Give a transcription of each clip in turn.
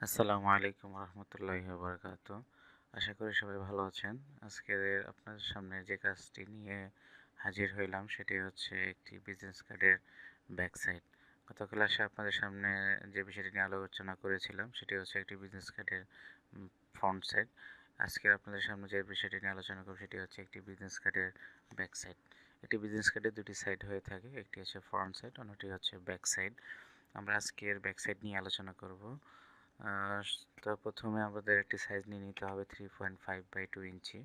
আসসালামু আলাইকুম রহমতুল্লাহি বারাকাতু। আশা করি সবাই ভালো আছেন। আজকে আপনাদের সামনে যে কাজটি নিয়ে হাজির হইলাম সেটি হচ্ছে একটি বিজনেস কার্ডের ব্যাক সাইড। গত ক্লাসে আপনাদের সামনে যে বিষয়টি নিয়ে আলোচনা করেছিলাম সেটি হচ্ছে একটি বিজনেস কার্ডের ফ্রন্ট সাইড। আজকে আপনাদের সামনে যে বিষয়টি নিয়ে আলোচনা করব সেটি হচ্ছে একটি বিজনেস কার্ডের ব্যাক সাইড। একটি বিজনেস কার্ডের দুটি সাইড হয়ে থাকে, একটি হচ্ছে ফ্রন্ট সাইড, অন্যটি হচ্ছে ব্যাক সাইড। আমরা আজকের ব্যাক সাইড নিয়ে আলোচনা করব। আহ, তো প্রথমে আমাদের একটি সাইজ নিয়ে নিতে হবে 3.5/2 ইঞ্চি।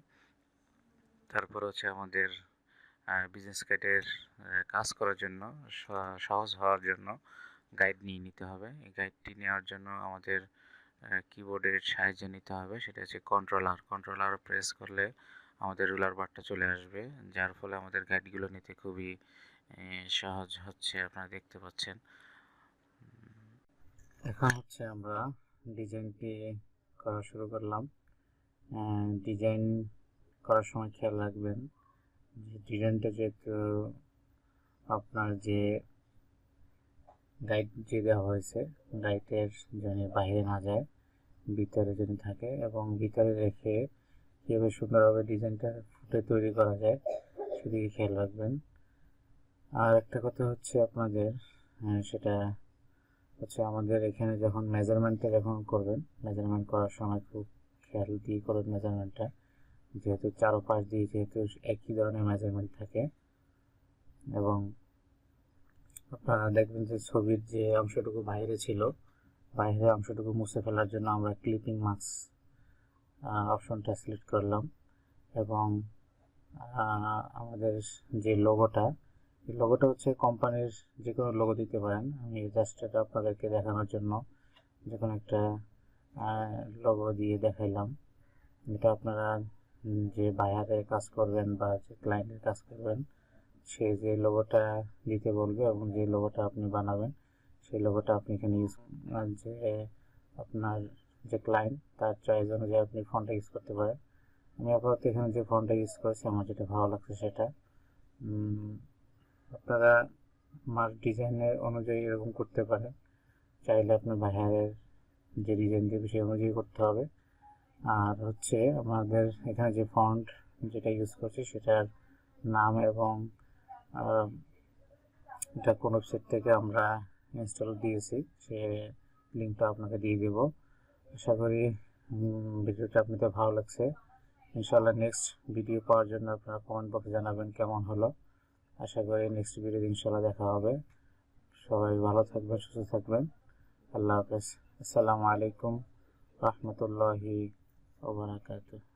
তারপর হচ্ছে আমাদের বিজনেস কার্ডের কাজ করার জন্য সহজ হওয়ার জন্য গাইড নিয়ে নিতে হবে। এই গাইডটি নেওয়ার জন্য আমাদের কিবোর্ডের সাহায্য নিতে হবে, সেটা হচ্ছে কন্ট্রোলার প্রেস করলে আমাদের রুলার বারটা চলে আসবে, যার ফলে আমাদের গাইডগুলো নিতে খুবই সহজ হচ্ছে, আপনারা দেখতে পাচ্ছেন। এখন হচ্ছে আমরা ডিজাইনটি করা শুরু করলাম। ডিজাইন করার সময় খেয়াল রাখবেন যে ডিজাইনটা যেহেতু আপনার যে গাইড যে দেওয়া হয়েছে গাইডের যেন বাইরে না যায়, ভিতরে যেন থাকে, এবং ভিতরে রেখে কীভাবে সুন্দরভাবে ডিজাইনটা ফুটে তৈরি করা যায় সেদিকে খেয়াল রাখবেন। আর একটা কথা হচ্ছে আপনাদের, সেটা হচ্ছে আমাদের এখানে যখন মেজারমেন্টটা যখন করবেন, মেজারমেন্ট করার সময় খুব খেয়াল দিয়ে করবেন মেজারমেন্টটা, যেহেতু চারপাশ দিয়ে যেহেতু একই ধরনের মেজারমেন্ট থাকে। এবং আপনারা দেখবেন যে ছবির যে অংশটুকু বাইরে ছিল, বাইরের অংশটুকু মুছে ফেলার জন্য আমরা ক্লিপিং মাস্ক অপশনটা সিলেক্ট করলাম। এবং আমাদের যে লোগোটা, এই লোগোটা হচ্ছে কোম্পানির যে কোনো লোগো দিতে পারেন। আমি জাস্ট এটা আপনাদেরকে দেখানোর জন্য যে কোনো একটা লোগো দিয়ে দেখাইলাম। এটা আপনারা যে বায়ারের কাজ করবেন বা যে ক্লায়েন্টের কাজ করবেন সে যে লোগোটা দিতে বলবে এবং যে লোগোটা আপনি বানাবেন সেই লোগোটা আপনি এখানে ইউজ, যে আপনার যে ক্লায়েন্ট তার চয়েস অনুযায়ী আপনি ফন্টটা ইউজ করতে পারেন। আমি আপাতত এখানে যে ফন্টটা ইউজ করেছি আমার যেটা ভালো লাগছে সেটা। আপনারা আমার ডিজাইনের অনুযায়ী এরকম করতে পারেন, চাইলে আপনার বাইরের যে ডিজাইন দেবে সেই অনুযায়ী করতে হবে। আর হচ্ছে আমাদের এখানে যে ফন্ট যেটা ইউজ করছি সেটার নাম এবং এটা কোন ওয়েবসাইট থেকে আমরা ইনস্টল দিয়েছি সে লিঙ্কটা আপনাকে দিয়ে দেব। আশা করি ভিডিওটা আপনাদের ভালো লাগছে। ইনশাআল্লাহ নেক্সট ভিডিও পাওয়ার জন্য আপনারা কমেন্ট বক্সে জানাবেন কেমন হলো। আশা করি নেক্সট ভিডিওতে ইনশাআল্লাহ দেখা হবে। সবাই ভালো থাকবেন, সুস্থ থাকবেন। আল্লাহ হাফেজ। আসসালামু আলাইকুম রহমতুল্লাহি ওয়া বারাকাতুহু।